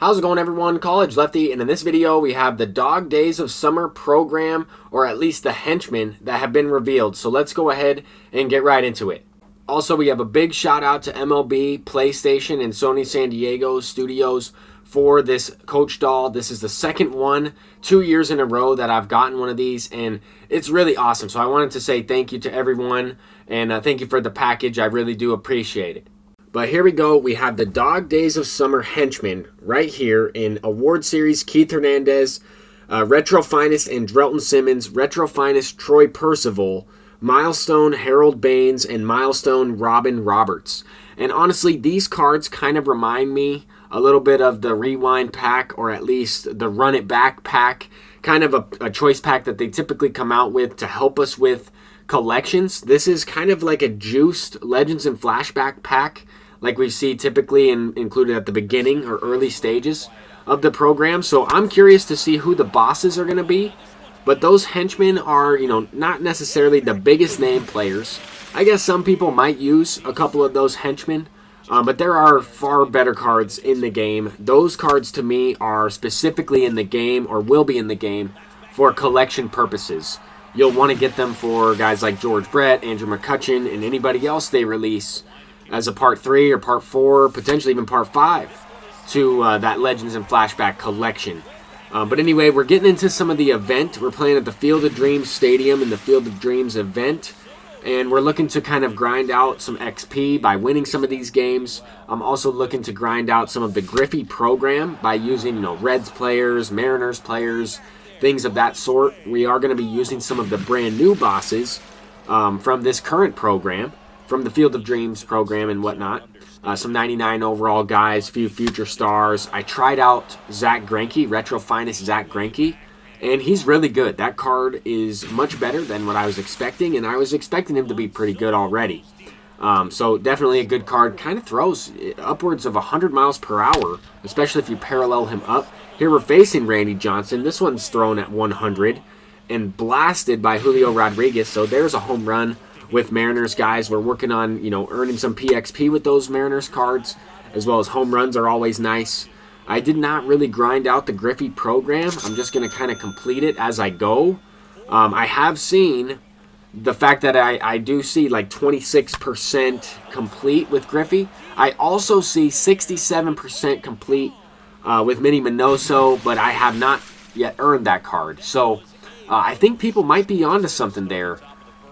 How's it going, everyone? College Lefty, and in this video we have the Dog Days of Summer program, or at least the Henchmen, that have been revealed. So let's go ahead and get right into it. Also, we have a big shout out to MLB, PlayStation, and Sony San Diego Studios for this Coach doll. This is the second one, 2 years in a row that I've gotten one of these, and it's really awesome. So I wanted to say thank you to everyone, and thank you for the package. I really do appreciate it. But here we go. We have the Dog Days of Summer Henchmen right here in Award Series. Keith Hernandez, Retro Finest Andrelton Simmons, Retro Finest Troy Percival, Milestone Harold Baines, and Milestone Robin Roberts. And honestly, these cards kind of remind me a little bit of the Rewind pack, or at least the Run It Back pack. Kind of a choice pack that they typically come out with to help us with collections. This is kind of like a juiced Legends and Flashback pack, like we see typically included at the beginning or early stages of the program. So I'm curious to see who the bosses are going to be. But those henchmen are, not necessarily the biggest name players. I guess some people might use a couple of those henchmen, but there are far better cards in the game. Those cards to me are specifically in the game, or will be in the game, for collection purposes. You'll want to get them for guys like George Brett, Andrew McCutchen, and anybody else they release as a Part 3 or Part 4, potentially even Part 5 to that Legends and Flashback collection. But anyway, we're getting into some of the event. We're playing at the Field of Dreams Stadium in the Field of Dreams event, and we're looking to kind of grind out some XP by winning some of these games. I'm also looking to grind out some of the Griffey program by using, Reds players, Mariners players, things of that sort. We are going to be using some of the brand new bosses from this current program, from the Field of Dreams program and whatnot. Some 99 overall guys, few future stars. I tried out Zach Greinke, Retro Finest Zach Greinke, and he's really good. That card is much better than what I was expecting, and I was expecting him to be pretty good already. So definitely a good card. Kind of throws upwards of 100 miles per hour, especially if you parallel him up. Here we're facing Randy Johnson. This one's thrown at 100 and blasted by Julio Rodriguez, so there's a home run with Mariners guys. We're working on, earning some PXP with those Mariners cards, as well as home runs are always nice. I did not really grind out the Griffey program. I'm just going to kind of complete it as I go. I have seen the fact that I do see like 26% complete with Griffey. I also see 67% complete with Minnie Minoso, but I have not yet earned that card. So I think people might be onto something there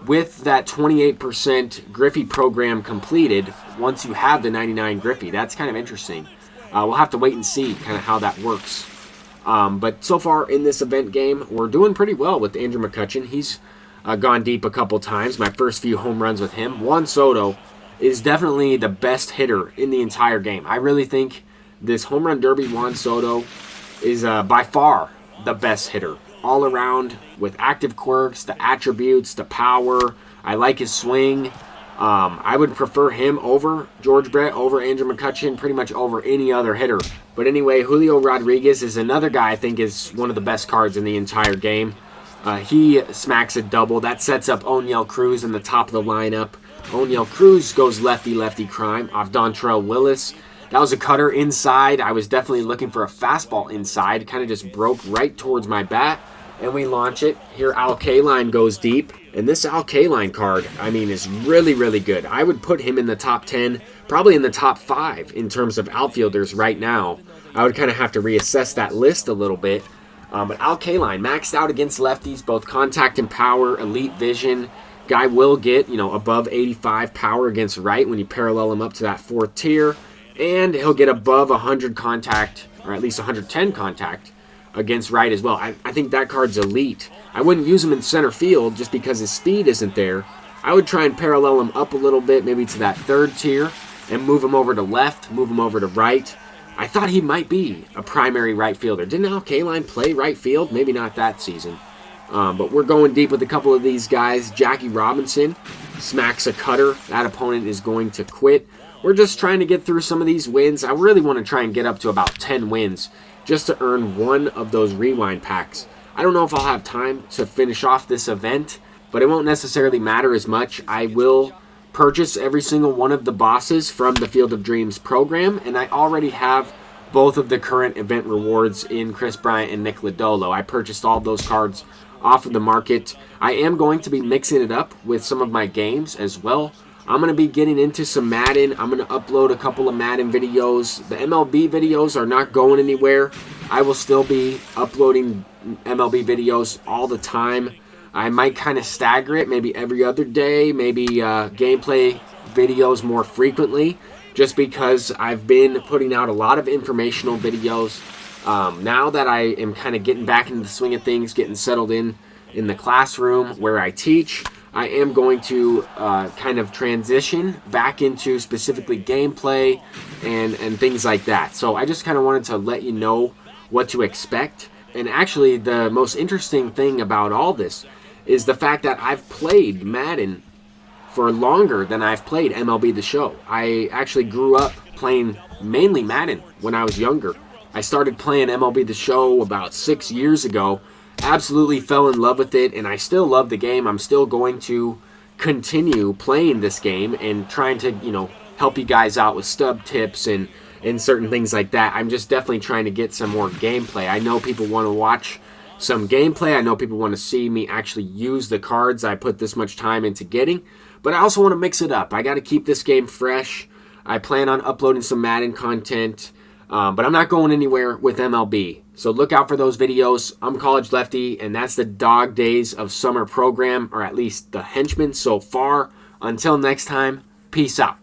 with that 28% Griffey program completed once you have the 99 Griffey. That's kind of interesting. We'll have to wait and see kind of how that works. But so far in this event game, we're doing pretty well with Andrew McCutchen. He's gone deep a couple times. My first few home runs with him. Juan Soto is definitely the best hitter in the entire game. I really think this Home Run Derby Juan Soto is by far the best hitter. All around, with active quirks, the attributes, the power. I like his swing. I would prefer him over George Brett, over Andrew McCutchen, pretty much over any other hitter. But anyway, Julio Rodriguez is another guy I think is one of the best cards in the entire game. He smacks a double. That sets up O'Neill Cruz in the top of the lineup. O'Neill Cruz goes lefty crime off Dontrell Willis. That was a cutter inside. I was definitely looking for a fastball inside. Kind of just broke right towards my bat. And we launch it. Here Al Kaline goes deep. And this Al Kaline card, is really, really good. I would put him in the top 10, probably in the top 5 in terms of outfielders right now. I would kind of have to reassess that list a little bit. But Al Kaline, maxed out against lefties, both contact and power, elite vision. Guy will get, above 85 power against right when you parallel him up to that 4th tier. And he'll get above 100 contact, or at least 110 contact, against right as well. I think that card's elite. I wouldn't use him in center field just because his speed isn't there. I would try and parallel him up a little bit, maybe to that 3rd tier, and move him over to left, move him over to right. I thought he might be a primary right fielder. Didn't Al Kaline play right field? Maybe not that season. But we're going deep with a couple of these guys. Jackie Robinson smacks a cutter. That opponent is going to quit. We're just trying to get through some of these wins. I really want to try and get up to about 10 wins just to earn one of those rewind packs. I don't know if I'll have time to finish off this event, but it won't necessarily matter as much. I will purchase every single one of the bosses from the Field of Dreams program, and I already have both of the current event rewards in Chris Bryant and Nick Lodolo. I purchased all of those cards off of the market. I am going to be mixing it up with some of my games as well. I'm going to be getting into some Madden. I'm going to upload a couple of Madden videos. The MLB videos are not going anywhere. I will still be uploading MLB videos all the time. I might kind of stagger it, maybe every other day, maybe gameplay videos more frequently, just because I've been putting out a lot of informational videos. Now that I am kind of getting back into the swing of things, getting settled in the classroom where I teach, I am going to kind of transition back into specifically gameplay and things like that. So I just kind of wanted to let you know what to expect. And actually, the most interesting thing about all this is the fact that I've played Madden for longer than I've played MLB The Show. I actually grew up playing mainly Madden when I was younger. I started playing MLB The Show about 6 years ago. Absolutely fell in love with it, and I still love the game. I'm still going to continue playing this game and trying to, help you guys out with stub tips and certain things like that. I'm just definitely trying to get some more gameplay. I know people want to watch some gameplay. I know people want to see me actually use the cards I put this much time into getting, but I also want to mix it up. I got to keep this game fresh. I plan on uploading some Madden content, but I'm not going anywhere with MLB. So look out for those videos. I'm College Lefty, and that's the Dog Days of Summer program, or at least the Henchmen so far. Until next time, peace out.